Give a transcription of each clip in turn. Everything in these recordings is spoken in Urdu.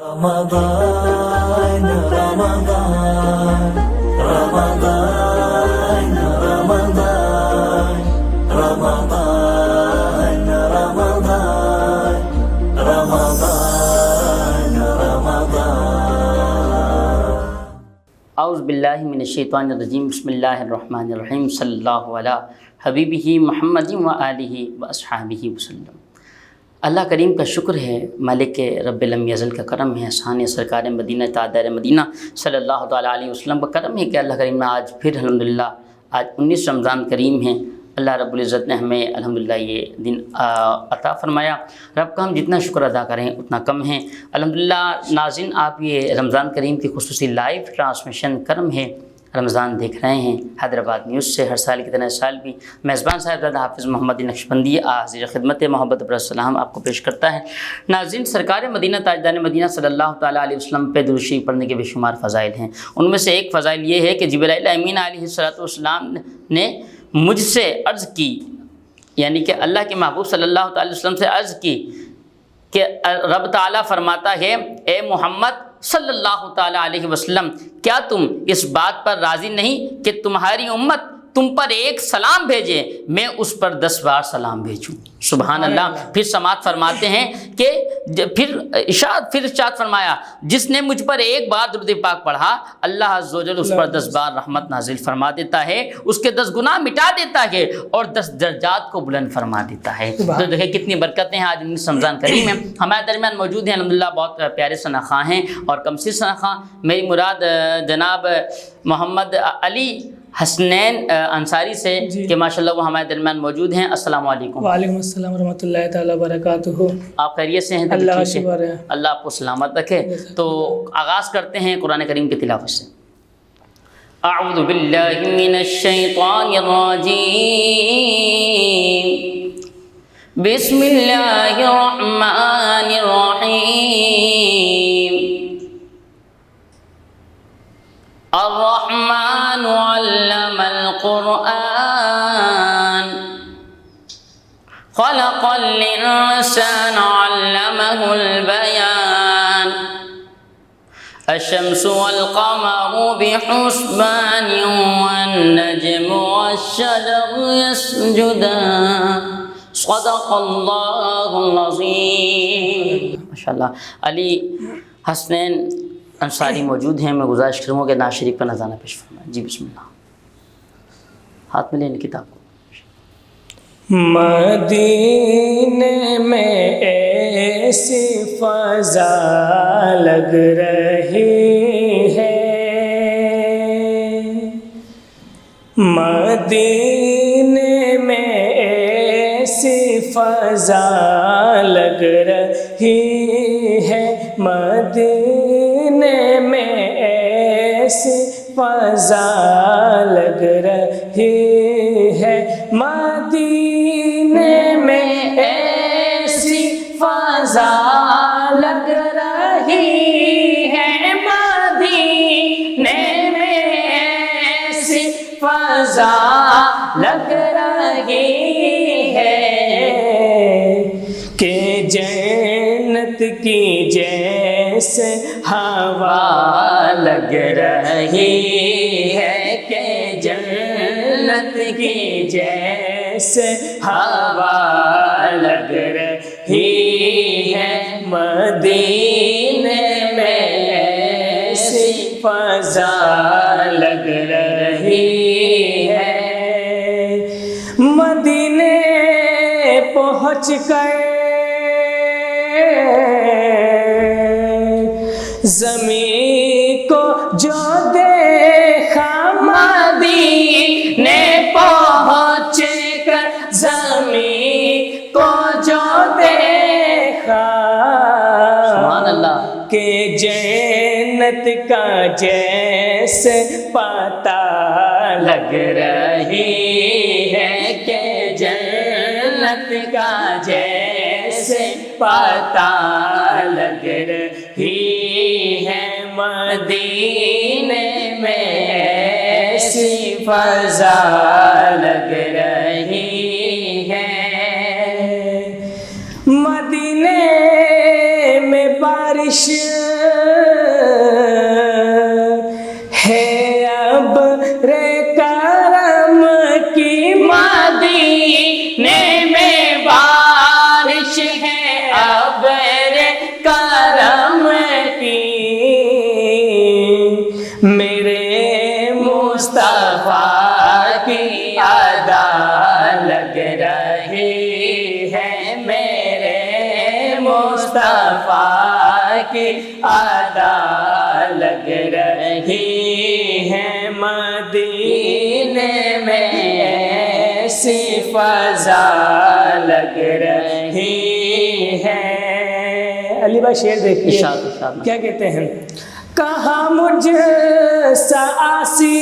رمضان رمضان رمضان رمضان رمضان رمضان رمضان رمضان اعوذ باللہ من الشیطان الرجیم بسم اللہ الرحمن الرحیم صلی اللہ علیہ حبیبہ محمد و آلہ و اصحابہ وسلم۔ اللہ کریم کا شکر ہے، مالک رب لم یزل کا کرم ہے، ثانی سرکار مدینہ تاجدار مدینہ صلی اللہ تعالیٰ علیہ وسلم کا کرم ہے کہ اللہ کریم نے آج پھر الحمدللہ آج 19 رمضان کریم ہیں، اللہ رب العزت نے ہمیں الحمدللہ یہ دن عطا فرمایا۔ رب کا ہم جتنا شکر ادا کریں اتنا کم ہے۔ الحمدللہ ناظرین، آپ یہ رمضان کریم کی خصوصی لائیو ٹرانسمیشن کرم ہے رمضان دیکھ رہے ہیں حیدرآباد نیوز سے۔ ہر سال کی طرح اس سال بھی میزبان صاحبزادہ حافظ محمد نقشبندی حاضر خدمت محبت برسلام آپ کو پیش کرتا ہے۔ ناظرین، سرکار مدینہ تاجدار مدینہ صلی اللہ تعالیٰ علیہ وسلم پہ درود شریف پڑھنے کے بے شمار فضائل ہیں۔ ان میں سے ایک فضائل یہ ہے کہ جبرائیل امین علیہ السلام نے مجھ سے عرض کی، یعنی کہ اللہ کے محبوب صلی اللہ تعالی وسلم سے عرض کی کہ رب تعالیٰ فرماتا ہے، اے محمد صلی اللہ تعالیٰ علیہ وسلم، کیا تم اس بات پر راضی نہیں کہ تمہاری امت تم پر ایک سلام بھیجے، میں اس پر 10 بار سلام بھیجوں؟ سبحان اللہ۔ پھر سماعت فرماتے ہیں کہ پھر ارشاد فرمایا، جس نے مجھ پر ایک بار درود پاک پڑھا، اللہ عز و جل اس پر 10 بار رحمت نازل فرما دیتا ہے، اس کے 10 گناہ مٹا دیتا ہے اور 10 درجات کو بلند فرما دیتا ہے۔ تو دیکھیں کتنی برکتیں ہیں آج 19 رمضان کریم میں ہمارے درمیان موجود ہیں۔ الحمدللہ بہت پیارے ثناءخواں ہیں اور کمسیر ثناءخواں۔ میری مراد جناب محمد علی حسنین انصاری سے کہ ماشاءاللہ وہ ہمارے درمیان موجود ہیں۔ السلام علیکم۔ وعلیکم السلام ورحمۃ اللہ تعالیٰ وبرکاتہ۔ آپ خیریت سے ہیں؟ اللہ کا شکر ہے، اللہ آپ کو سلامت رکھے۔ تو آغاز کرتے ہیں قرآن کریم کی تلاوت سے۔ اعوذ باللہ من الشیطان الرجیم، بسم اللہ الرحمن الرحیم۔ الرحمن علم القرآن، خلق الإنسان علمه البيان، الشمس والقمر بحسبان والنجم والشجر يسجدان، صدق اللہ العظیم۔ ماشاءاللہ علی حسنین انصاری موجود ہیں، میں گزارش کروں کہ نعت شریف کا نذرانہ پیش فرمائیں۔ جی بسم اللہ، ہاتھ میں لیں کتاب کو۔ مدینے میں ایسی فضا لگ رہی ہے، مدینے میں ایسی فضا لگ رہی ہے، مدینے میں ایسی فضا لگ رہی ہے، مدینے میں ایسی فضا لگ رہی ہے، مدینے میں ایسی فضا لگ رہی ہے کہ جنت کی جیسے ہوا لگ رہی ہے، کہ جنت کی جیسے ہوا لگ رہی ہے، مدینے میں ایسی فضا لگ رہی ہے۔ مدینے پہنچ کر زمین کو جو دیکھا، مدینے پہنچ کر زمین کو جو دیکھا، سبحان اللہ، کہ جنت کا جیسے پتہ لگ رہی ہے، کہ جنت کا جیسے پتہ لگ رہی ہے، مدینے میں ایسی فضا لگ رہی ہے، مدینے میں بارش بارش ہے اب رے کرم کی مدینے میں بارش ہے اب رے کرم کی میرے مصطفیٰ کی ادا لگ رہی ہے میرے مصطفیٰ کی ادا لگ رہی ہے مدینے میں ایسی فضا لگ رہی ہے. علی بھائی شعر دیکھیے کیا کہتے ہیں. کہاں مجھ سا آسی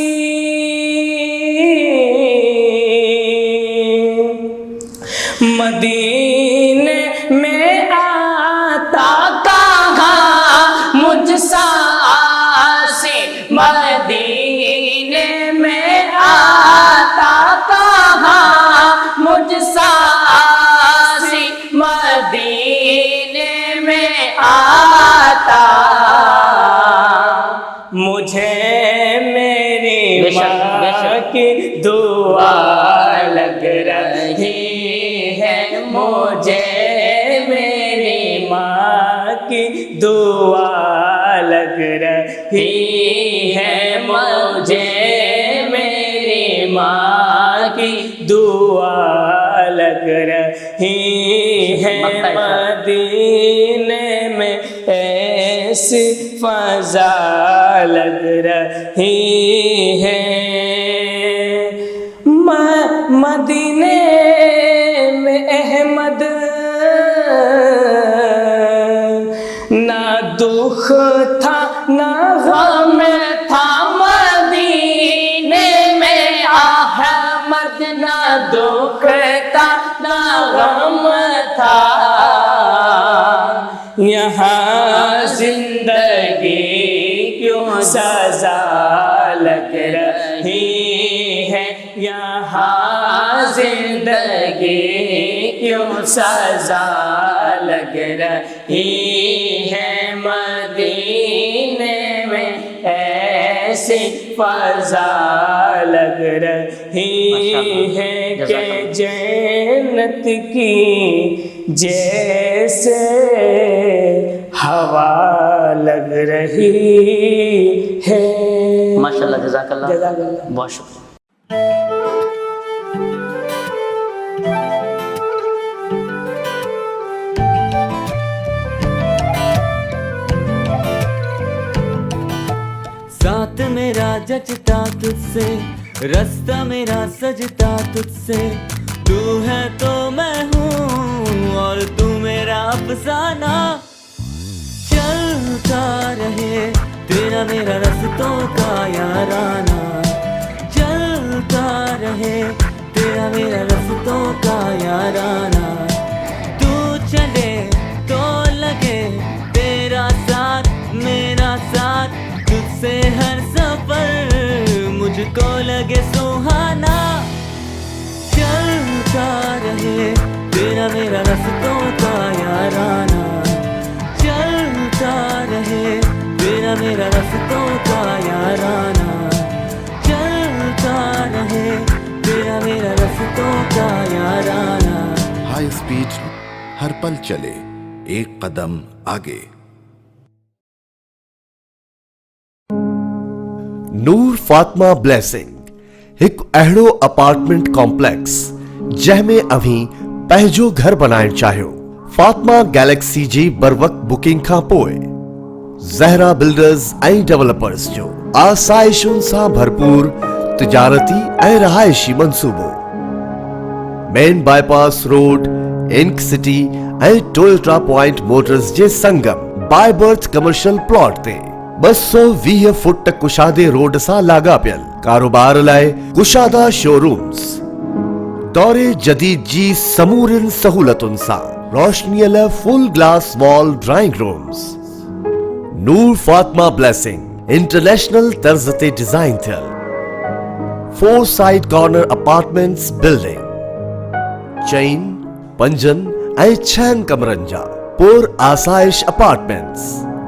مدینے میں آتا کہاں مجھ سا آسی مدینے میں آتا کہاں مجھ سا آسی مدینے میں آتا مجھے میری ماں کی دعا لگ رہی ہے مجھے میری ماں کی دعا لگ رہی ہے مجھے میری ماں کی دعا لگ رہی ہے مدینے میں ایسی فضا لگ رہی ہے. مدینے میں احمد نہ دکھ تھا نہ غم تھا مدینے میں احمد نہ دکھ تھا نہ غم تھا. یہاں زندگی کیوں سزا لگ رہی ہے یہاں زندگی کیوں سزا لگ رہی ہے مدینے میں ایسی فضا لگ رہی ہے کہ جنت کی جیسے ہوا لگ رہی ہے. ماشاءاللہ جزاک اللہ جزاک اللہ. بہت شکریہ. ساتھ میرا جچتا تجھ سے رستہ میرا سجتا تجھ سے تو ہے تو میں ہوں اور تو میرا افسانہ چلتا رہے تیرا میرا رستوں کا یارانہ چلتا رہے تیرا میرا رستوں کا یارانہ تو چلے تو لگے تیرا ساتھ میرا ساتھ تجھ سے ہر سفر مجھ کو لگے سہانا چلتا رہے تیرا میرا رستوں کا یارانہ چلتا رہے تیرا میرا رستوں کا یارانہ چلتا رہے تیرا میرا رستوں کا یارانہ. ہائی اسپیڈ ہر پل چلے ایک قدم آگے. نور فاطمہ بلیسنگ ایک اہڑو اپارٹمنٹ کمپلیکس جہ میں اویں پہجو گھر بنائن چاہیو فاطمہ گیلیکسی جی بر وقت بکنگ کھا پوئے زہرا بلڈرز ۽ ڈیولپرز جو آسائشن سان بھرپور تجارتی ۽ رہائشی منصوبو مین بائی پاس روڈ انک سٹی ۽ ٹویوٹا پوائنٹ موٹرز جے سنگم بائی برتھ کمرشل پلاٹ تے 220 فٹ کشادے روڈ سان لاگا پیل کاروبار لائے کشادہ شو رومز دورے جدید جی سمورن سہولتن سان روشنی فل گلاس وال drawing rooms. Noor Fatima blessing international طرز تے ڈیزائن تھل 4 سائڈ کارنر اپارٹمنٹس بلڈنگ چین 5 ۽ 6 کمرن جا پور آسائش apartments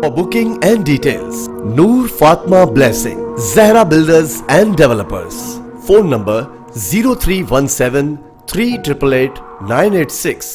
For booking and details, Noor Fatma Blessing, Zahra Builders and Developers. Phone number 0317 388 986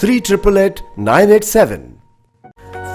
388 987।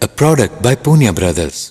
A product by Punya Brothers.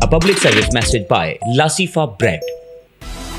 A public service message by Lasifa Bread.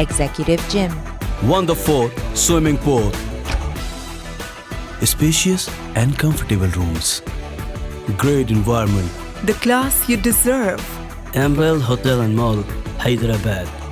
Executive Gym. Wonderful swimming pool. Spacious and comfortable rooms. Great environment. The class you deserve. Emerald Hotel and Mall, Hyderabad.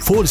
4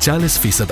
40%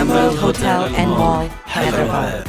Emerald Hotel and Mall, Hyderabad.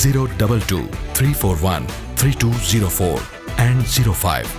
022 341 3204 and 05।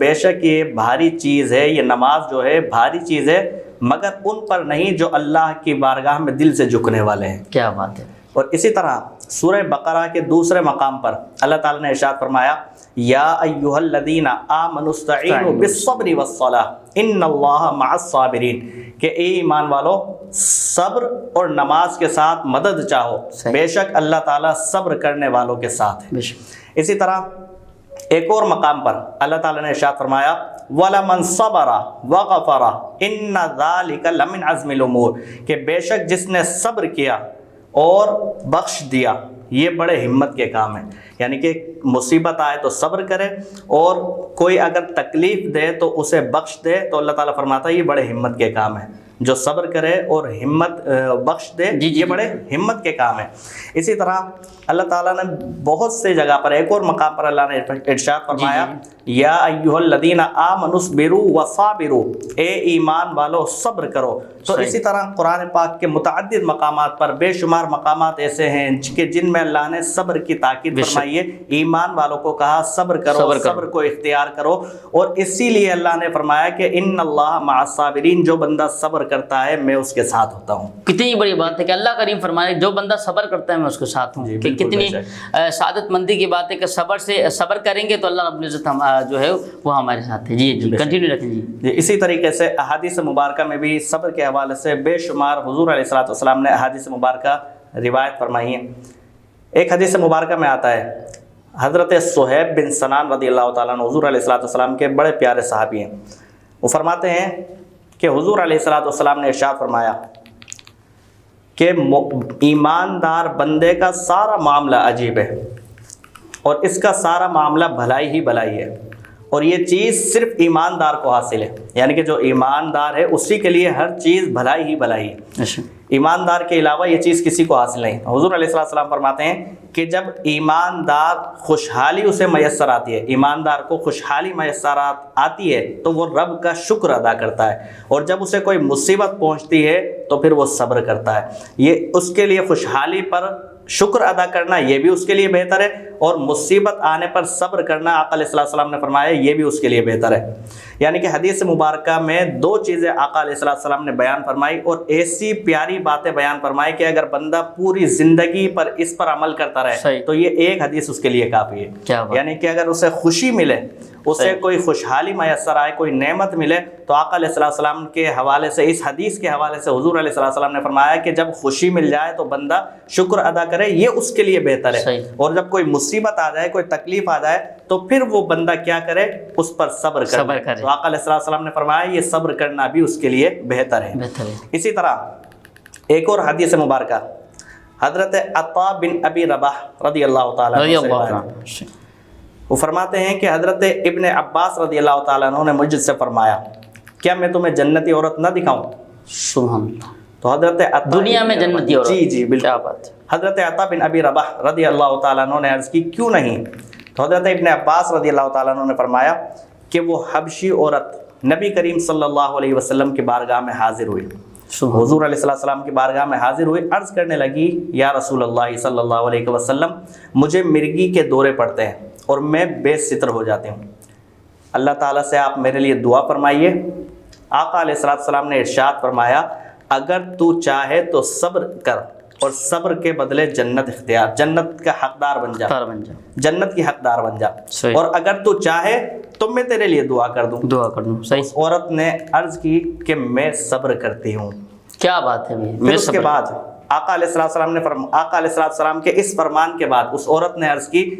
بے شک یہ بھاری چیز ہے، یہ نماز جو ہے بھاری چیز ہے، مگر ان پر نہیں جو اللہ کی بارگاہ میں دل سے جھکنے والے ہیں۔ کیا بات ہے۔ اور اسی طرح سورہ بقرہ کے دوسرے مقام پر اللہ تعالیٰ نے ارشاد فرمایا یا ایھا الذین آمنوا استعینوا بالصبر والصلاۃ ان اللہ مع الصابرین، کہ اے ایمان والو صبر اور نماز کے ساتھ مدد چاہو، بے شک اللہ تعالیٰ صبر کرنے والوں کے ساتھ ہے۔ اسی طرح ایک اور مقام پر اللہ تعالیٰ نے ارشاد فرمایا وَلَمَنْ صَبَرَ وَغَفَرَ إِنَّ ذَلِكَ لَمِنْ عَزْمِ الْأُمُورِ، کہ بے شک جس نے صبر کیا اور بخش دیا یہ بڑے ہمت کے کام ہیں۔ یعنی کہ مصیبت آئے تو صبر کرے، اور کوئی اگر تکلیف دے تو اسے بخش دے، تو اللہ تعالیٰ فرماتا ہے یہ بڑے ہمت کے کام ہیں۔ جو صبر کرے اور ہمت بخش دے یہ بڑے ہمت کے کام ہیں۔ اسی طرح اللہ تعالیٰ نے بہت سے جگہ پر ایک اور مقام پر اللہ نے ارشاد فرمایا یا ایھا الذین آمنوا اصبروا وصابروا، اے ایمان والو صبر کرو۔ تو اسی طرح قرآن پاک کے متعدد مقامات پر بے شمار مقامات ایسے ہیں کہ جن میں اللہ نے صبر کی تاکید فرمائی ہے، ایمان والوں کو کہا صبر کرو، صبر کو اختیار کرو، اور اسی لیے اللہ نے فرمایا کہ ان اللہ مع الصابرین، جو بندہ صبر کرتا ہے میں اس کے ساتھ ہوتا ہوں۔ کتنی بڑی بات ہے کہ اللہ کریم فرمانے جو بندہ صبر کرتا ہے میں اس کے ساتھ ہوں۔ کہ کتنی سعادت مندی کی بات ہے کہ صبر کریں گے تو اللہ رب العزت جو ہے وہ ہمارے ساتھ ہے۔ جی کنٹینیو رکھیں جی۔ اسی طریقے سے احادیث مبارکہ میں بھی صبر کے حوالے سے بے شمار حضور علیہ الصلوۃ والسلام نے احادیث مبارکہ روایت فرمائی ہیں۔ ایک حدیث مبارکہ میں آتا ہے حضرت صہیب بن سنان رضی اللہ تعالیٰ عنہ حضور علیہ الصلوۃ والسلام کے بڑے پیارے صحابی ہیں۔ وہ فرماتے ہیں کہ حضور علیہ الصلوۃ والسلام نے ارشاد فرمایا کہ ایماندار بندے کا سارا معاملہ عجیب ہے، اور اس کا سارا معاملہ بھلائی ہی بھلائی ہے، اور یہ چیز صرف ایماندار کو حاصل ہے۔ یعنی کہ جو ایماندار ہے اسی کے لیے ہر چیز بھلائی ہی بھلائی ہے، ایماندار کے علاوہ یہ چیز کسی کو حاصل نہیں۔ حضور علیہ السلام فرماتے ہیں کہ جب ایماندار خوشحالی اسے میسر آتی ہے، ایماندار کو خوشحالی میسر آتی ہے تو وہ رب کا شکر ادا کرتا ہے، اور جب اسے کوئی مصیبت پہنچتی ہے تو پھر وہ صبر کرتا ہے۔ یہ اس کے لیے خوشحالی پر شکر ادا کرنا یہ بھی اس کے لیے بہتر ہے، اور مصیبت آنے پر صبر کرنا آقا علیہ السلام نے فرمایا یہ بھی اس کے لیے بہتر ہے۔ یعنی کہ حدیث مبارکہ میں دو چیزیں آقا علیہ السلام نے بیان فرمائی، اور ایسی پیاری باتیں بیان فرمائی کہ اگر بندہ پوری زندگی پر اس پر عمل کرتا رہے تو یہ ایک حدیث اس کے لیے کافی ہے۔ یعنی کہ اگر اسے خوشی ملے، اسے کوئی خوشحالی میسر آئے، کوئی نعمت ملے، تو آقا علیہ السلام کے حوالے سے، اس حدیث کے حوالے سے حضور علیہ السلام نے فرمایا کہ جب خوشی مل جائے تو بندہ شکر ادا کرے، یہ اس کے لیے بہتر ہے، اور جب کوئی مصیبت آ جائے، کوئی تکلیف آ جائے تو پھر وہ بندہ کیا کرے، اس پر صبر کرے۔ تو آقا علیہ السلام نے فرمایا یہ صبر کرنا بھی اس کے لیے بہتر ہے۔ اسی طرح ایک اور حدیث مبارکہ حضرت عطا بن ابی رباح رضی اللہ تعالیٰ عنہ وہ فرماتے ہیں کہ حضرت ابن عباس رضی اللہ تعالیٰ عنہ نے مجھ سے فرمایا کیا میں تمہیں جنتی عورت نہ دکھاؤں؟ سبحان اللہ۔ تو حضرت دنیا میں جنتی عورت، جی بالکل، حضرت عطا بن ابی رباح رضی اللہ تعالیٰ عنہ نے عرض کی کیوں نہیں؟ تو حضرت ابن عباس رضی اللہ تعالیٰ عنہ نے فرمایا کہ وہ حبشی عورت نبی کریم صلی اللہ علیہ وسلم کی بارگاہ میں حاضر ہوئی، حضور علیہ السلام کی بارگاہ میں حاضر ہوئی، عرض کرنے لگی یا رسول اللہ صلی اللہ علیہ وسلم مجھے مرگی کے دورے پڑتے ہیں اور میں بے ستر ہو جاتی ہوں، اللہ تعالیٰ سے آپ میرے لیے دعا فرمائیے۔ آقا علیہ السلام نے ارشاد فرمایا اگر تو چاہے تو صبر کر، اور صبر کے بدلے جنت اختیار، جنت کا حقدار بن جا، جنت کی حقدار بن جا، اور اگر تو چاہے تو میں تیرے لیے دعا کر دوں۔ اس عورت نے عرض کی کہ میں صبر کرتی ہوں۔ کیا بات ہے؟ پھر اس کے بعد آقا علیہ السلام کے اس فرمان کے بعد اس عورت نے عرض کی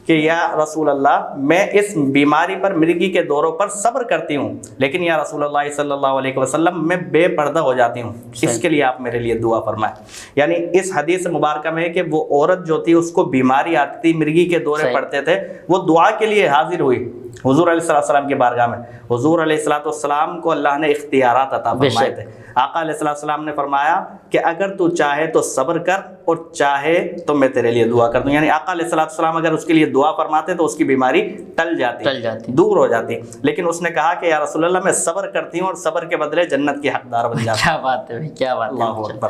کہ یا رسول اللہ میں اس بیماری پر، مرگی کے دوروں پر صبر کرتی ہوں، لیکن یا رسول اللہ صلی اللہ علیہ وسلم میں بے پردہ ہو جاتی ہوں، اس کے لیے آپ میرے لیے دعا فرمائیں۔ یعنی اس حدیث مبارکہ میں کہ وہ عورت جو تھی اس کو بیماری آتی تھی، مرگی کے دورے پڑتے تھے، وہ دعا کے لیے حاضر ہوئی حضور علیہ السلام کی بارگاہ میں۔ حضور علیہ السلام کو اللہ نے اختیارات عطا فرمائے تھے۔ آقا علیہ السلام نے فرمایا کہ اگر تو چاہے تو صبر کر، اور چاہے تو میں تیرے لیے دعا کر دوں۔ یعنی آقا علیہ السلام اگر اس کے لیے دعا فرماتے تو اس کی بیماری ٹل جاتی، دور ہو جاتی، لیکن اس نے کہا کہ یا رسول اللہ میں صبر کرتی ہوں اور صبر کے بدلے جنت کی حقدار بن جاتی ہوں۔ کیا بات ہے، کیا بات ہے، اللہ اکبر۔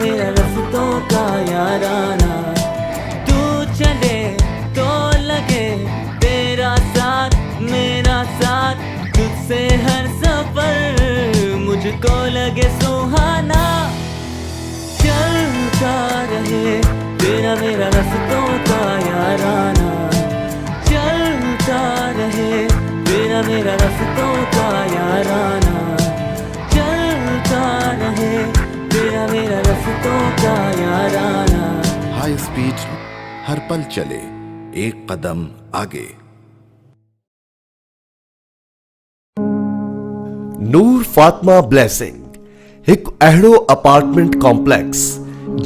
میرا رفتوں کا یارانہ. تو چلے تو لگے تیرا ساتھ میرا ساتھ, تجھ سے ہر سفر مجھ کو لگے سہانا. چلتا رہے تیرا میرا رفتوں کا یارانہ, چلتا رہے تیرا میرا رفتوں کا یارانہ, چلتا رہے تیرا میرا رفتوں کا یارانہ. ہائی اسپیڈ ہر پل چلے ایک قدم آگے. ਨੂਰ ਫਾਤਮਾ ਬਲੈਸਿੰਗ ਇੱਕ ਅਹਿੜੋ apartment complex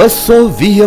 220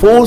4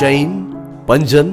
4, 5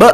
2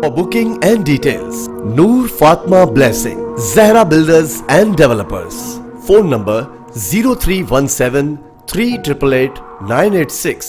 For booking and details, Noor Fatma Blessing, Zahra Builders and Developers. Phone number 0317 388 986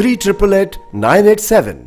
388 987.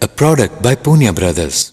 A product by Punya Brothers.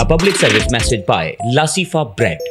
A public service message by Lasifa Bread.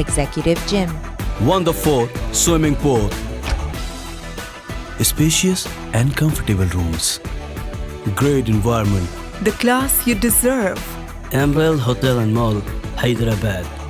Executive Gym. Wonderful swimming pool. Spacious and comfortable rooms. Great environment. The class you deserve. Emerald Hotel and Mall, Hyderabad.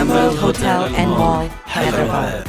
Emerald Hotel and Mall, Hyderabad.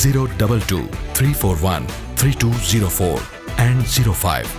022 341 3204 and 05.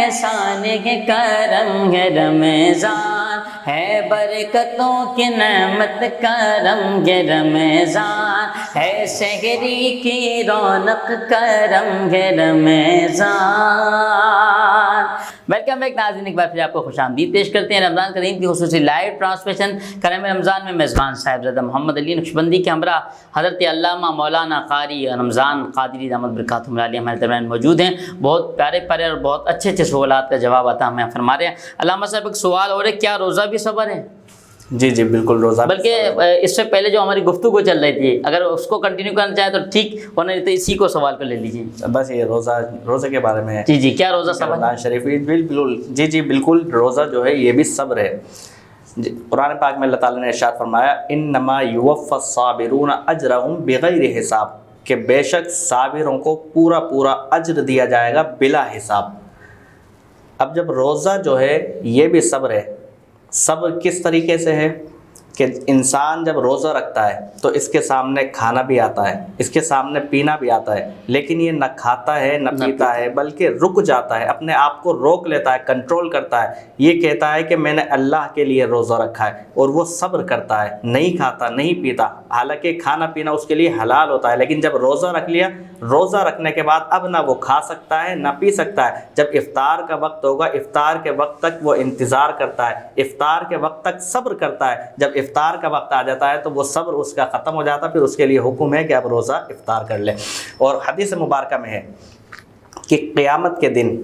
احسان ہے کرم ہے رمضان، ہے برکتوں کی نعمت کرم ہے رمضان، ہے شہری کی رونق کرم ہے رمضان۔ ویلکم بیک ناظرین، ایک بار پھر آپ کو خوش آمدید پیش کرتے ہیں رمضان کریم کی خصوصی لائیو ٹرانسمیشن کرم رمضان میں میزبان صاحبزادہ محمد علی نقشبندی کے ہمراہ حضرت علامہ مولانا قاری رمضان قادری دامت برکاتہم العالیہ ہمارے درمیان موجود ہیں۔ بہت پیارے پیارے اور بہت اچھے اچھے سوالات کا جواب عطا ہمیں فرما رہے ہیں۔ علامہ صاحب ایک سوال اور ہے، کیا روزہ بھی صبر ہے؟ جی جی بالکل روزہ، بلکہ اس سے پہلے جو ہماری گفتگو چل رہی تھی اگر اس کو کنٹینیو کرنا چاہے تو ٹھیک، ورنہ تو اسی کو سوال کو لے لیجیے۔ بس یہ روزے کے بارے میں جی کیا روزہ صبر؟ رمضان شریف بالکل جی بالکل روزہ جو ہے یہ بھی صبر ہے۔ قرآن پاک میں اللہ تعالیٰ نے ارشاد فرمایا انما یوفی الصابرون اجرہم بغیر حساب، کہ بے شک صابروں کو پورا اجر دیا جائے گا بلا حساب۔ اب جب روزہ جو ہے یہ بھی صبر ہے، صبر کس طریقے سے ہے کہ انسان جب روزہ رکھتا ہے تو اس کے سامنے کھانا بھی آتا ہے، اس کے سامنے پینا بھی آتا ہے، لیکن یہ نہ کھاتا ہے نہ پیتا ہے، بلکہ رک جاتا ہے، اپنے آپ کو روک لیتا ہے، کنٹرول کرتا ہے، یہ کہتا ہے کہ میں نے اللہ کے لیے روزہ رکھا ہے، اور وہ صبر کرتا ہے، نہیں کھاتا نہیں پیتا، حالانکہ کھانا پینا اس کے لیے حلال ہوتا ہے، لیکن جب روزہ رکھ لیا، روزہ رکھنے کے بعد اب نہ وہ کھا سکتا ہے نہ پی سکتا ہے۔ جب افطار کا وقت ہوگا، افطار کے وقت تک وہ انتظار کرتا ہے، افطار کے وقت تک صبر کرتا ہے، جب افطار کا وقت آ جاتا ہے تو وہ صبر اس کا ختم ہو جاتا ہے، پھر اس کے لیے حکم ہے کہ اب روزہ افطار کر لے۔ اور حدیث مبارکہ میں ہے کہ قیامت کے دن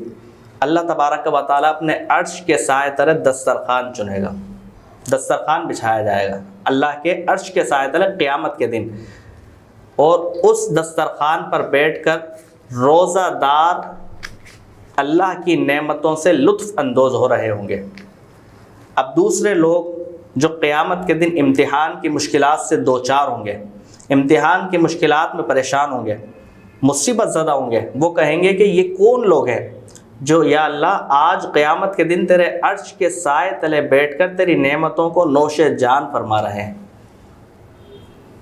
اللہ تبارک و تعالیٰ اپنے عرش کے سائے تلے دسترخوان چنے گا، دسترخوان بچھایا جائے گا اللہ کے عرش کے سائے تلے قیامت کے دن، اور اس دسترخوان پر بیٹھ کر روزہ دار اللہ کی نعمتوں سے لطف اندوز ہو رہے ہوں گے۔ اب دوسرے لوگ جو قیامت کے دن امتحان کی مشکلات سے دوچار ہوں گے، امتحان کی مشکلات میں پریشان ہوں گے، مصیبت زدہ ہوں گے، وہ کہیں گے کہ یہ کون لوگ ہیں جو یا اللہ آج قیامت کے دن تیرے عرش کے سائے تلے بیٹھ کر تیری نعمتوں کو نوش جان فرما رہے ہیں۔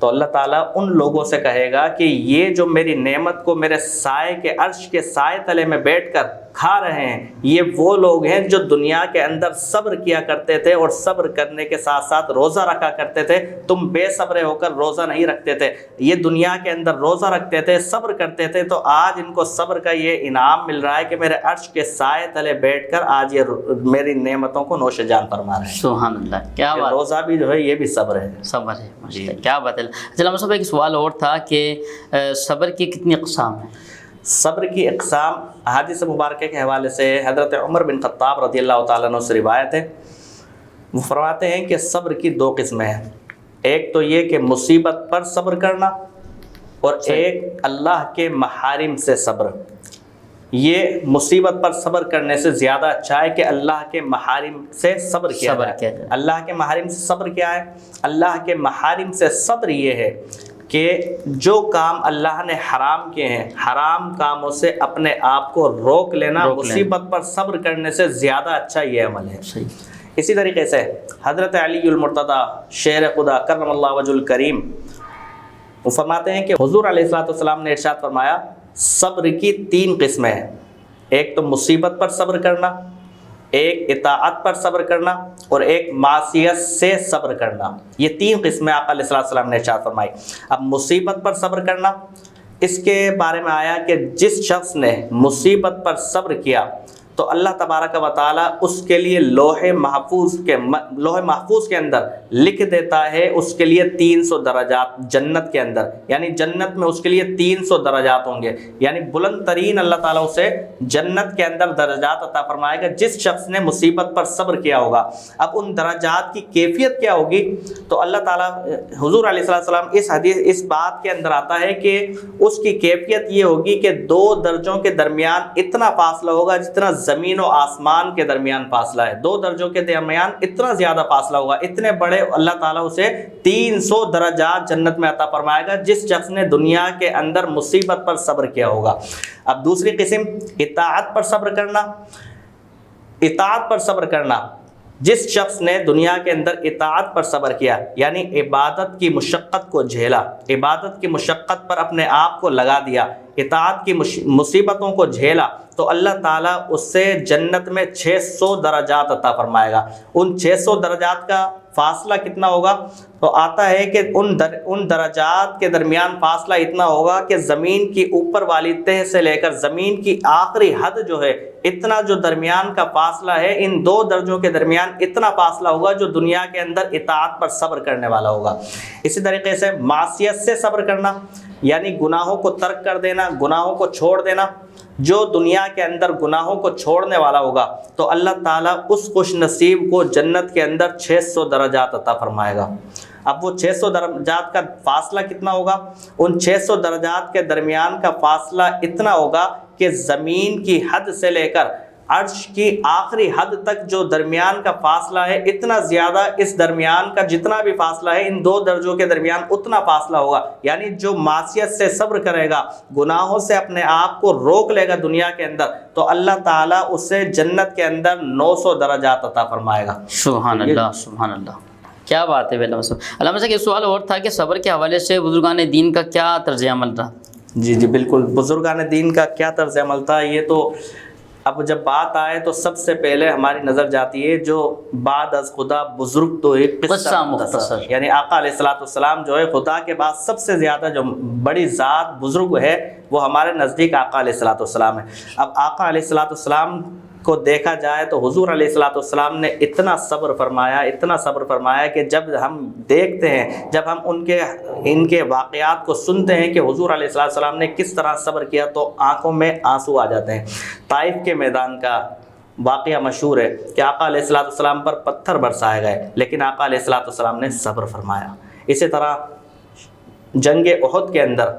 تو اللہ تعالیٰ ان لوگوں سے کہے گا کہ یہ جو میری نعمت کو میرے سائے کے عرش کے سائے تلے میں بیٹھ کر کھا رہے ہیں، یہ وہ لوگ ہیں جو دنیا کے اندر صبر کیا کرتے تھے، اور صبر کرنے کے ساتھ ساتھ روزہ رکھا کرتے تھے۔ تم بے صبر ہو کر روزہ نہیں رکھتے تھے، یہ دنیا کے اندر روزہ رکھتے تھے، صبر کرتے تھے، تو آج ان کو صبر کا یہ انعام مل رہا ہے کہ میرے عرش کے سائے تلے بیٹھ کر آج یہ میری نعمتوں کو نوش جان فرما رہے ہیں۔ سبحان اللہ، کیا بات، روزہ بھی جو ہے یہ بھی صبر ہے، صبر ہے، ماشاءاللہ کیا بات ہے۔ علامہ صاحب ایک سوال اور تھا کہ صبر کی کتنی اقسام ہیں؟ صبر کی اقسام احادیث مبارکہ کے حوالے سے حضرت عمر بن خطاب رضی اللہ تعالیٰ عنہ سے روایت ہے، وہ فرماتے ہیں کہ صبر کی دو قسمیں ہیں، ایک تو یہ کہ مصیبت پر صبر کرنا، اور ایک اللہ کے محارم سے صبر۔ یہ مصیبت پر صبر کرنے سے زیادہ اچھا ہے کہ اللہ کے محارم سے صبر کیا جائے۔ اللہ کے محارم سے صبر کیا ہے؟ اللہ کے محارم سے صبر یہ ہے کہ جو کام اللہ نے حرام کیے ہیں، حرام کاموں سے اپنے آپ کو روک لینا مصیبت پر صبر کرنے سے زیادہ اچھا یہ عمل ہے۔ اسی طریقے سے حضرت علی المرتضیٰ شیر خدا کرم اللہ وجہ الکریم وہ فرماتے ہیں کہ حضور علیہ السلام نے ارشاد فرمایا صبر کی تین قسمیں ہیں، ایک تو مصیبت پر صبر کرنا، ایک اطاعت پر صبر کرنا، اور ایک معصیت سے صبر کرنا۔ یہ تین قسمیں آقا علیہ السلام نے ارشاد فرمائی۔ اب مصیبت پر صبر کرنا، اس کے بارے میں آیا کہ جس شخص نے مصیبت پر صبر کیا تو اللہ تبارک و تعالیٰ اس کے لیے لوح محفوظ کے اندر لکھ دیتا ہے اس کے لیے 300 درجات جنت کے اندر، یعنی جنت میں اس کے لیے 300 درجات ہوں گے، یعنی بلند ترین اللہ تعالیٰ اسے جنت کے اندر درجات عطا فرمائے گا جس شخص نے مصیبت پر صبر کیا ہوگا۔ اب ان درجات کی کیفیت کیا ہوگی؟ تو اللہ تعالیٰ حضور علیہ السلام اس بات کے اندر آتا ہے کہ اس کی کیفیت یہ ہوگی کہ 2 درجوں کے درمیان اتنا فاصلہ ہوگا جتنا زمین و آسمان کے درمیان فاصلہ ہے، 2 درجوں کے درمیان اتنا زیادہ فاصلہ ہوگا، اتنے بڑے اللہ تعالیٰ اسے 300 درجات جنت میں عطا فرمائے گا جس شخص نے دنیا کے اندر مصیبت پر صبر کیا ہوگا۔ اب دوسری قسم اطاعت پر صبر کرنا۔ اطاعت پر صبر کرنا، جس شخص نے دنیا کے اندر اطاعت پر صبر کیا، یعنی عبادت کی مشقت کو جھیلا، عبادت کی مشقت پر اپنے آپ کو لگا دیا، اطاعت کی مصیبتوں کو جھیلا، تو اللہ تعالیٰ اس سے جنت میں 600 درجات عطا فرمائے گا. ان 600 درجات کا فاصلہ کتنا ہوگا؟ تو آتا ہے کہ ان درجات کے درمیان فاصلہ اتنا ہوگا کہ زمین کی اوپر والی تہ سے لے کر زمین کی آخری حد جو ہے، اتنا جو درمیان کا فاصلہ ہے، ان دو درجوں کے درمیان اتنا فاصلہ ہوگا جو دنیا کے اندر اطاعت پر صبر کرنے والا ہوگا. اسی طریقے سے معصیت سے صبر کرنا، یعنی گناہوں کو ترک کر دینا، گناہوں کو چھوڑ دینا. جو دنیا کے اندر گناہوں کو چھوڑنے والا ہوگا تو اللہ تعالیٰ اس خوش نصیب کو جنت کے اندر 600 درجات عطا فرمائے گا. اب وہ 600 درجات کا فاصلہ کتنا ہوگا؟ ان 600 درجات کے درمیان کا فاصلہ اتنا ہوگا کہ زمین کی حد سے لے کر عرش کی آخری حد تک جو درمیان کا فاصلہ ہے، اتنا زیادہ اس درمیان کا جتنا بھی فاصلہ ہے، ان دو درجوں کے درمیان اتنا فاصلہ ہوگا. یعنی جو معصیت سے صبر کرے گا، گناہوں سے اپنے آپ کو روک لے گا دنیا کے اندر، تو اللہ تعالیٰ اسے جنت کے اندر 900 درجات عطا فرمائے گا. سبحان اللہ، سبحان اللہ، کیا بات ہے. علامہ صاحب یہ سوال اور تھا کہ صبر کے حوالے سے بزرگان دین کا کیا طرز عمل تھا؟ جی بالکل، بزرگان دین کا کیا طرز عمل تھا، یہ تو اب جب بات آئے تو سب سے پہلے ہماری نظر جاتی ہے جو بعد از خدا بزرگ تو ایک قصہ مختصر، یعنی آقا علیہ السلام جو ہے خدا کے بعد سب سے زیادہ جو بڑی ذات بزرگ ہے وہ ہمارے نزدیک آقا علیہ السلام ہے. اب آقا علیہ السلام کو دیکھا جائے تو حضور علیہ السلام نے اتنا صبر فرمایا کہ جب ہم دیکھتے ہیں، جب ہم ان کے واقعات کو سنتے ہیں کہ حضور علیہ السلام نے کس طرح صبر کیا تو آنکھوں میں آنسو آ جاتے ہیں. طائف کے میدان کا واقعہ مشہور ہے کہ آقا علیہ السلام پر پتھر برسائے گئے، لیکن آقا علیہ السلام نے صبر فرمایا. اسی طرح جنگ احد کے اندر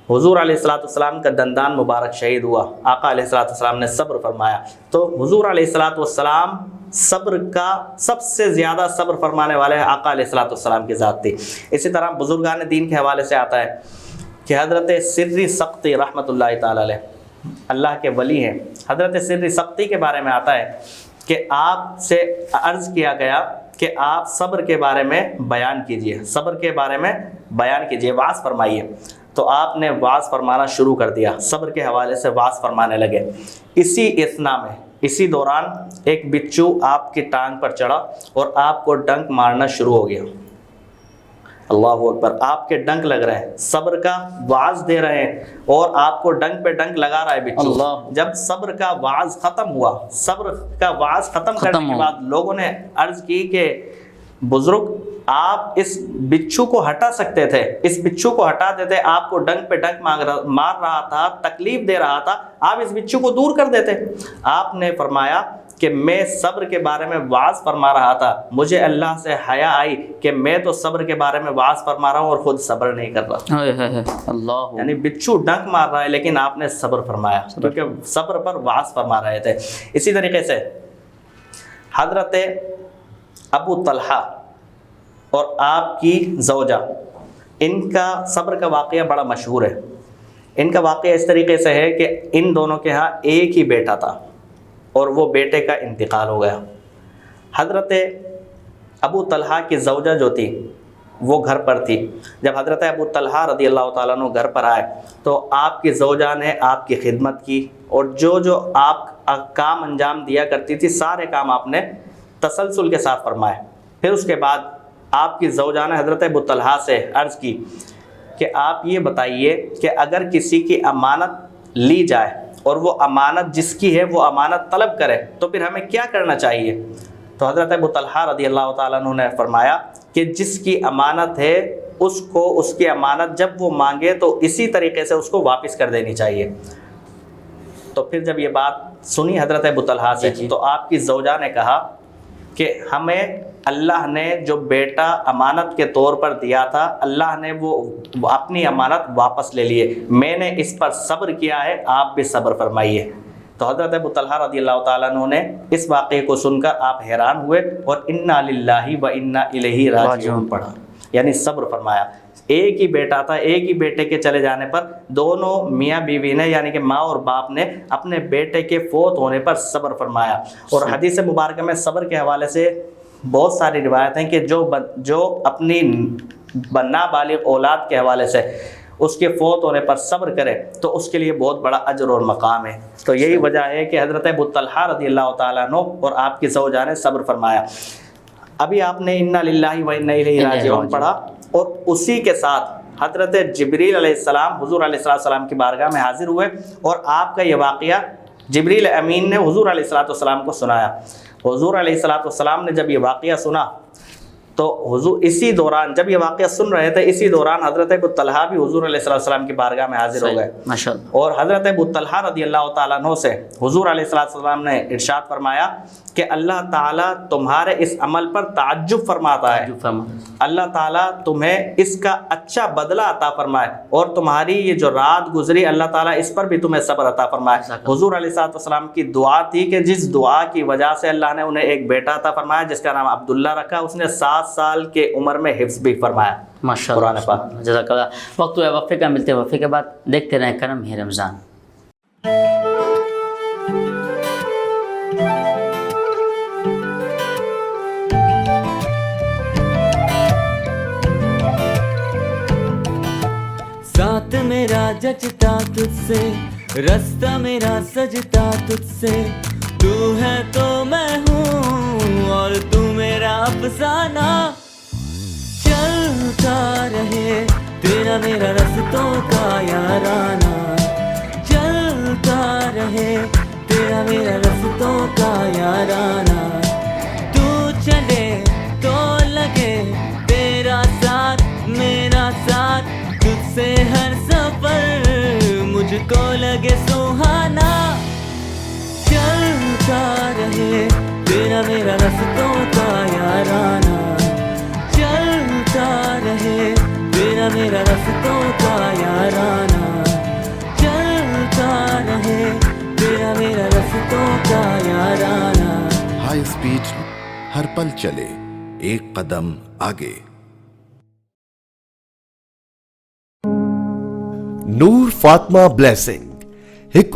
حضور علیہ السلام کا دندان مبارک شہید ہوا، آقا علیہ السلام نے صبر فرمایا. تو حضور علیہ السلام صبر کا سب سے زیادہ صبر فرمانے والے آقا علیہ السلام کی ذات تھی. اسی طرح بزرگان دین کے حوالے سے آتا ہے کہ حضرت سری سقطی رحمۃ اللہ تعالی علیہ، اللہ کے ولی ہیں، حضرت سری سقطی کے بارے میں آتا ہے کہ آپ سے عرض کیا گیا کہ آپ صبر کے بارے میں بیان کیجئے، صبر کے بارے میں بیان کیجئے، وعظ فرمائیے. تو آپ نے وعظ فرمانا شروع کر دیا، صبر کے حوالے سے وعظ فرمانے لگے. اسی دوران ایک بچھو آپ کی ٹانگ پر چڑھا اور آپ کو ڈنک مارنا شروع ہو گیا. اللہ اکبر، آپ کے ڈنک لگ رہے ہیں، صبر کا وعظ دے رہے ہیں اور آپ کو ڈنک پہ ڈنک لگا رہا ہے بچھو. جب صبر کا وعظ ختم ہوا، صبر کا وعظ ختم کرنے کے بعد لوگوں نے عرض کی کہ بزرگ آپ اس بچھو کو ہٹا سکتے تھے، اس بچھو کو ہٹا دیتے، آپ کو ڈنک پہ ڈنک مار رہا تھا، تکلیف دے رہا تھا، آپ اس بچھو کو دور کر دیتے. آپ نے فرمایا کہ میں صبر کے بارے میں وعظ فرما رہا تھا، مجھے اللہ سے حیا آئی کہ میں تو صبر کے بارے میں وعظ فرما رہا ہوں اور خود صبر نہیں کر رہا. اللہ، یعنی بچھو ڈنک مار رہا ہے لیکن آپ نے صبر فرمایا کیونکہ صبر پر وعظ فرما رہے تھے. اسی طریقے سے حضرت ابو طلحہ اور آپ کی زوجہ، ان کا صبر کا واقعہ بڑا مشہور ہے. ان کا واقعہ اس طریقے سے ہے کہ ان دونوں کے ہاں ایک ہی بیٹا تھا اور وہ بیٹے کا انتقال ہو گیا. حضرت ابو طلحہ کی زوجہ جو تھی وہ گھر پر تھی. جب حضرت ابو طلحہ رضی اللہ تعالیٰ عنہ گھر پر آئے تو آپ کی زوجہ نے آپ کی خدمت کی اور جو آپ کام انجام دیا کرتی تھی سارے کام آپ نے تسلسل کے ساتھ فرمائے. پھر اس کے بعد آپ کی زوجہ نے حضرت ابو طلحہ سے عرض کی کہ آپ یہ بتائیے کہ اگر کسی کی امانت لی جائے اور وہ امانت جس کی ہے وہ امانت طلب کرے تو پھر ہمیں کیا کرنا چاہیے؟ تو حضرت ابو طلحہ رضی اللہ تعالیٰ عنہ نے فرمایا کہ جس کی امانت ہے اس کو اس کی امانت جب وہ مانگے تو اسی طریقے سے اس کو واپس کر دینی چاہیے. تو پھر جب یہ بات سنی حضرت ابو طلحہ سے تو آپ کی زوجہ نے کہا کہ ہمیں اللہ نے جو بیٹا امانت کے طور پر دیا تھا اللہ نے وہ اپنی امانت واپس لے لیے، میں نے اس پر صبر کیا ہے، آپ بھی صبر فرمائیے. تو حضرت ابو طلحہ رضی اللہ تعالیٰ عنہ نے اس واقعے کو سن کر آپ حیران ہوئے اور انا للہ و انا الیہ راجعون پڑھا، یعنی صبر فرمایا. ایک ہی بیٹا تھا، ایک ہی بیٹے کے چلے جانے پر دونوں میاں بیوی نے یعنی کہ ماں اور باپ نے اپنے بیٹے کے فوت ہونے پر صبر فرمایا. اور حدیث مبارکہ میں صبر کے حوالے سے بہت ساری روایت ہیں کہ جو اپنی نابالغ اولاد کے حوالے سے اس کے فوت ہونے پر صبر کرے تو اس کے لیے بہت بڑا اجر اور مقام ہے. تو یہی وجہ ہے کہ حضرت ابو طلحہ رضی اللہ تعالیٰ عنہ اور آپ کی زوجہ نے صبر فرمایا. ابھی آپ نے انا للہ و انا الیہ راجعون پڑھا اور اسی کے ساتھ حضرت جبریل علیہ السلام حضور علیہ السلام کی بارگاہ میں حاضر ہوئے اور آپ کا یہ واقعہ جبریل امین نے حضور علیہ السلام کو سنایا. حضور علیہ السلام نے جب یہ واقعہ سنا تو حضور اسی دوران جب یہ واقعہ سن رہے تھے اسی دوران حضرت ابو طلحہ بھی حضور علیہ السلام کی بارگاہ میں حاضر ہو گئے اور حضرت ابو طلحہ رضی اللہ تعالیٰ عنہ سے حضور علیہ السلام نے ارشاد فرمایا کہ اللہ تعالیٰ تمہارے اس عمل پر تعجب فرماتا ہے, اللہ تعالیٰ تمہیں اس کا اچھا بدلہ عطا فرمائے اور تمہاری یہ جو رات گزری اللہ تعالیٰ اس پر بھی تمہیں صبر عطا فرمائے. حضور علیہ السلام کی دعا تھی کہ جس دعا کی وجہ سے اللہ نے انہیں ایک بیٹا عطا فرمایا جس کا نام عبداللہ رکھا, اس نے 7 سال کے عمر میں حفظ بھی فرمایا. ماشاءاللہ, جزاک اللہ. وقت ہوا وقفے کا, ملتے وقفے کے بعد دیکھتے رہیں کرم ہے رمضان. ساتھ میرا جچتا تجھ سے, رستہ میرا سجتا تجھ سے, تو ہے تو میں ہوں اور تو میرا افسانہ. چلتا رہے تیرا میرا رستوں کا یارانہ, چلتا رہے تیرا میرا رستوں کا یارانہ. تو چلے تو لگے تیرا ساتھ میرا ساتھ, تجھ سے ہر سفر مجھ کو لگے سہانا. چلتا رہے تیرا میرا رستوں کا یارانہ, چلتا رہے تیرا میرا رستوں کا یارانہ, چلتا رہے تیرا میرا رستوں کا یارانہ. ہائی اسپیڈ ہر پل چلے ایک قدم آگے. ਨੂਰ ਫਾਤਮਾ ਬਲੈਸਿੰਗ ਇੱਕ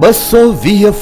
220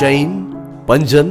4, 5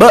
2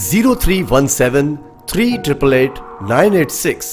0317 388 986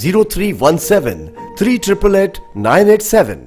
0317 388 987.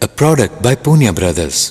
A product by Punya Brothers.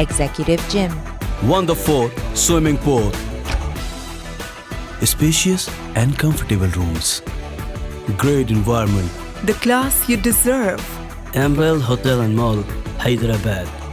Executive Gym. Wonderful swimming pool. Spacious and comfortable rooms. Great environment. The class you deserve. Emerald Hotel and Mall, Hyderabad.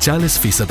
40%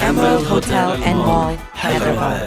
Emerald Hotel and Mall, Hyderabad.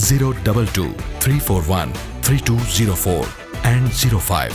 022 341 3204 and 05।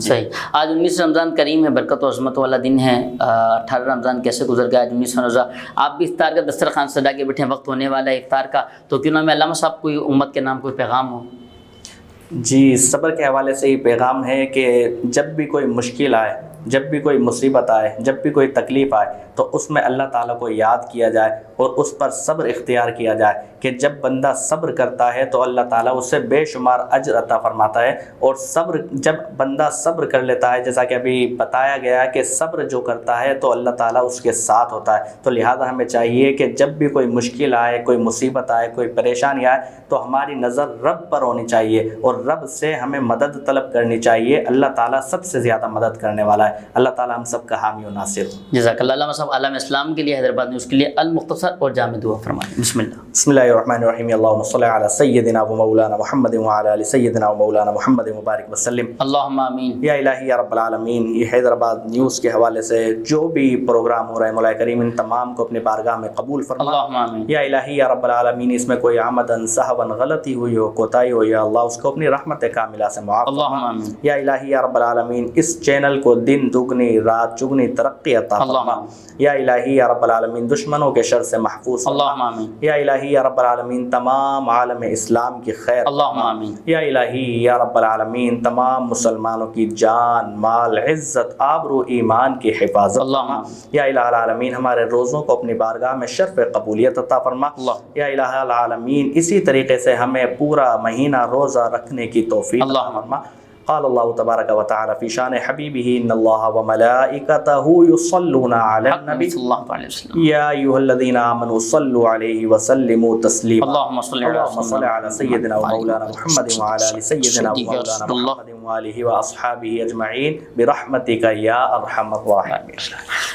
صحیح. آج 19 رمضان کریم ہے، برکت و عظمت والا دن ہے. 18 رمضان کیسے گزر گیا، آج 19 رمضان. آپ بھی افطار کا دسترخوان سجا کے بیٹھے، وقت ہونے والا ہے افطار کا، تو کیوں نہ میں علامہ صاحب کوئی امت کے نام کوئی پیغام ہو؟ جی، صبر کے حوالے سے یہ پیغام ہے کہ جب بھی کوئی مشکل آئے، جب بھی کوئی مصیبت آئے، جب بھی کوئی تکلیف آئے، تو اس میں اللہ تعالیٰ کو یاد کیا جائے اور اس پر صبر اختیار کیا جائے کہ جب بندہ صبر کرتا ہے تو اللہ تعالیٰ اس سے بے شمار اجر عطا فرماتا ہے. اور صبر، جب بندہ صبر کر لیتا ہے، جیسا کہ ابھی بتایا گیا کہ صبر جو کرتا ہے تو اللہ تعالیٰ اس کے ساتھ ہوتا ہے. تو لہٰذا ہمیں چاہیے کہ جب بھی کوئی مشکل آئے، کوئی مصیبت آئے، کوئی پریشانی آئے، تو ہماری نظر رب پر ہونی چاہیے اور رب سے ہمیں مدد طلب کرنی چاہیے. اللہ تعالیٰ سب سے زیادہ مدد کرنے والا ہے. اللہ تعالیٰ ہم سب کا حامی و ناصر ہو. جزاک اللہ. علامہ صاحب عالم اسلام کے لیے، حیدرآباد نیوز کے لیے المختصر اور جامع دعا فرمائیں. بسم اللہ. بسم اللہ الرحمن الرحیم. اللہم صلی علی سیدنا و مولانا محمد وعلی آل سیدنا و مولانا محمد مبارک وسلم. اللہم آمین. یا الہی یا رب العالمین، یہ حیدرآباد نیوز کے حوالے سے جو بھی پروگرام ہو رہا ہے، مولا کریم ان تمام کو اپنے بارگاہ میں قبول فرما. اللہم آمین. یا الہی یا رب العالمین، اس میں کوئی عمدن سہون غلطی ہوئی ہو، کوتاہی ہو، یا اللہ اس کو اپنی رحمت کاملہ سے معاف فرما. اللہم آمین. یا الہی یا رب العالمین، اس چینل کو دن دگنی رات چگنی ترقی عطا فرما. یا الہی یا رب العالمین، دشمنوں کے شر سے محفوظ فرما. اللہم آمین. یا الہی یا رب العالمین، تمام عالم اسلام کی خیر. اللہم آمین. یا الہی یا رب العالمین، تمام مسلمانوں کی جان، مال، عزت، آبرو، ایمان کی حفاظت. اللہم. یا الہ العالمین، ہمارے روزوں کو اپنی بارگاہ میں شرف قبولیت عطا فرما. یا الہ العالمین، اسی طریقے سے ہمیں پورا مہینہ روزہ رکھنے کی توفیق عطا فرما. قال اللہ تبارک و تعالی فی شان حبیبہ ان اللہ وملائکتہ یصلون علی النبی یا ایھا الذین آمنوا صلوا علیہ وسلموا تسلیما. اللہم صل علی سیدنا و مولانا محمد وعلی آل سیدنا و مولانا محمد وآلہ واصحابہ اجمعین برحمتک یا ارحم الراحمین.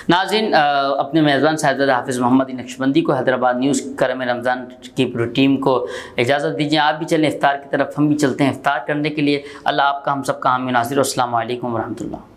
ناظرین، اپنے میزبان صاحبزادہ حافظ محمد نقشبندی کو، حیدرآباد نیوز کرم رمضان کی پوری ٹیم کو اجازت دیجیے. آپ بھی چلیں افطار کی طرف، ہم بھی چلتے ہیں افطار کرنے کے لیے. اللہ آپ کا ہم سب کا حامی و ناصر. السلام علیکم ورحمۃ اللہ.